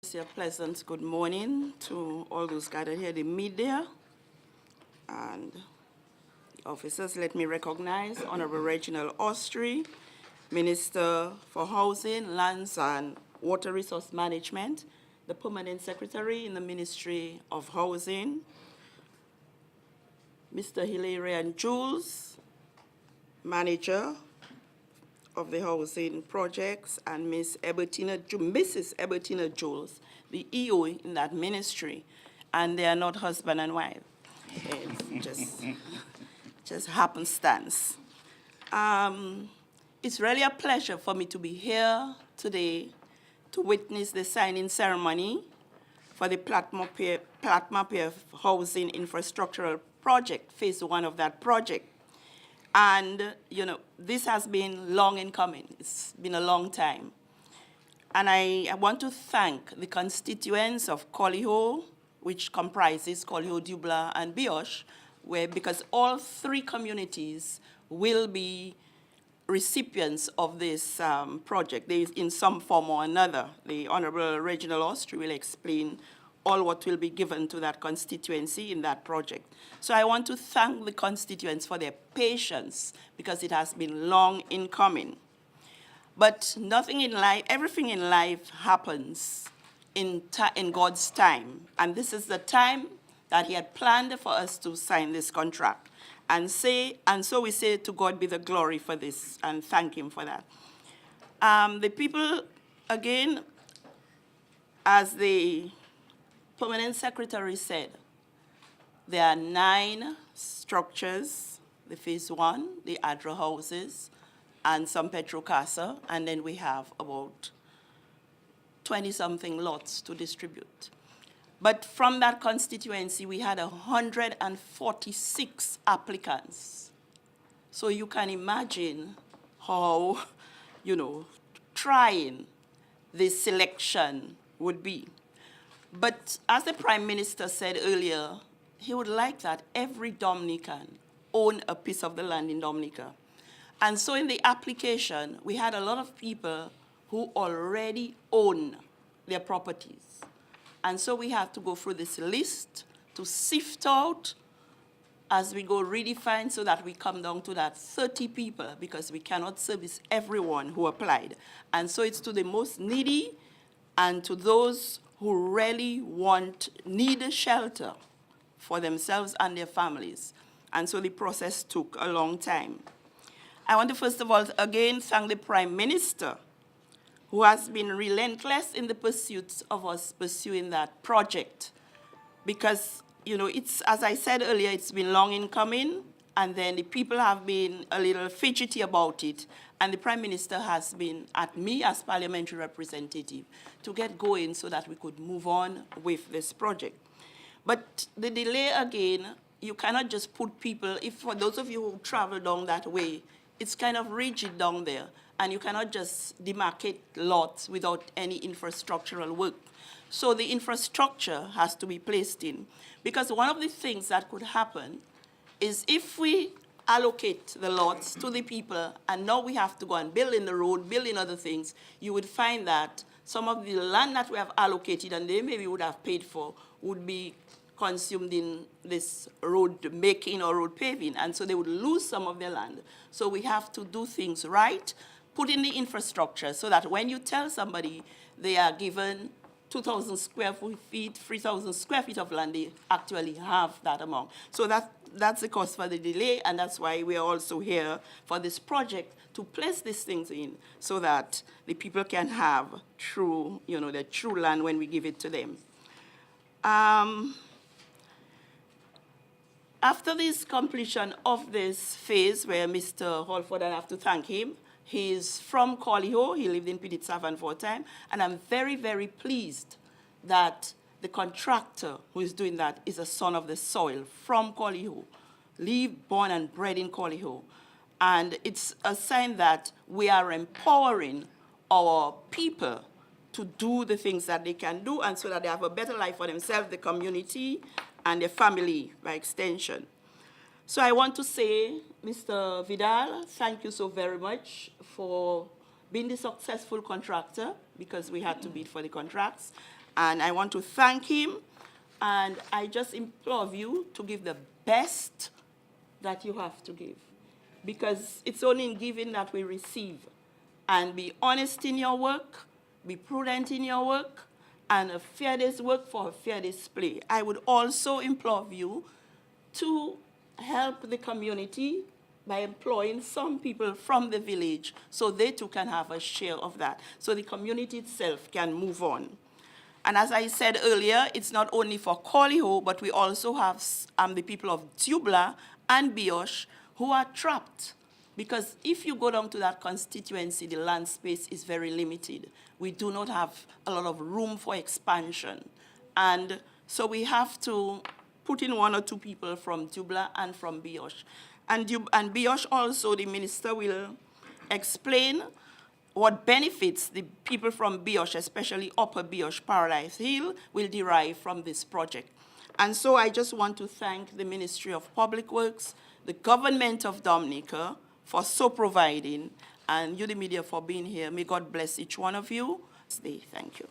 Say a pleasant good morning to all those gathered here, the media and the officers. Let me recognize Honourable Reginald Austri, Minister for Housing, Lands and Water Resource Management, the Permanent Secretary in the Ministry of Housing, Mr. Hilarion Jules, Manager of the housing projects, and Mrs. Ebertina Jules, the EO in that ministry, and they are not husband and wife. It's just happenstance. It's really a pleasure for me to be here today to witness the signing ceremony for the Plat Housing Infrastructural Project, phase 1 of that project. And, this has been long in coming. It's been a long time. And I want to thank the constituents of Colihaut, which comprises Colihaut, Dubla, and Bioche, because all three communities will be recipients of this project in some form or another. The Honourable Reginald Austri will explain all what will be given to that constituency in that project. So I want to thank the constituents for their patience because it has been long in coming. But nothing in life, everything in life happens in God's time. And this is the time that he had planned for us to sign this contract. And so we say to God be the glory for this and thank him for that. The people, again, as the Permanent Secretary said, there are 9 structures, the phase 1, the ADRA houses, and some Petrocasa, and then we have about 20-something lots to distribute. But from that constituency, we had 146 applicants. So you can imagine how, trying this selection would be. But as the Prime Minister said earlier, he would like that every Dominican own a piece of the land in Dominica. And so in the application, we had a lot of people who already own their properties. And so we have to go through this list to sift out as we go redefine so that we come down to that 30 people because we cannot service everyone who applied. And so it's to the most needy and to those who really need a shelter for themselves and their families. And so the process took a long time. I want to first of all, again, thank the Prime Minister who has been relentless in the pursuit of us pursuing that project. Because, it's, as I said earlier, it's been long in coming, and then the people have been a little fidgety about it. And the Prime Minister has been at me as parliamentary representative to get going so that we could move on with this project. But the delay again, you cannot just put people, for those of you who travel down that way, it's kind of rigid down there. And you cannot just demarcate lots without any infrastructural work. So the infrastructure has to be placed in. Because one of the things that could happen is if we allocate the lots to the people, and now we have to go and build in the road, build in other things, you would find that some of the land that we have allocated and they maybe would have paid for would be consumed in this road making or road paving, and so they would lose some of their land. So we have to do things right, put in the infrastructure so that when you tell somebody they are given 2,000 square feet, 3,000 square feet of land, they actually have that amount. So that's the cause for the delay, and that's why we are also here for this project to place these things in so that the people can have their true land when we give it to them. After this completion of this phase, where Mr. Holford, I have to thank him, he's from Colihaut, he lived in Pidit-Savan for a time, and I'm very, very pleased that the contractor who is doing that is a son of the soil from Colihaut, born and bred in Colihaut. And it's a sign that we are empowering our people to do the things that they can do and so that they have a better life for themselves, the community, and their family by extension. So I want to say, Mr. Vidal, thank you so very much for being the successful contractor because we had to bid for the contracts. And I want to thank him, and I just implore you to give the best that you have to give, because it's only in giving that we receive. And be honest in your work, be prudent in your work, and a fair day's work for a fair day's play. I would also implore you to help the community by employing some people from the village so they too can have a share of that, so the community itself can move on. And as I said earlier, it's not only for Colihaut, but we also have the people of Tubla and Bioche who are trapped. Because if you go down to that constituency, the land space is very limited. We do not have a lot of room for expansion. And so we have to put in 1 or 2 people from Tubla and from Bioche. And Bioche also, the minister will explain what benefits the people from Bioche, especially Upper Bioche, Paradise Hill, will derive from this project. And so I just want to thank the Ministry of Public Works, the government of Dominica for so providing, and you, the media, for being here. May God bless each one of you. Thank you.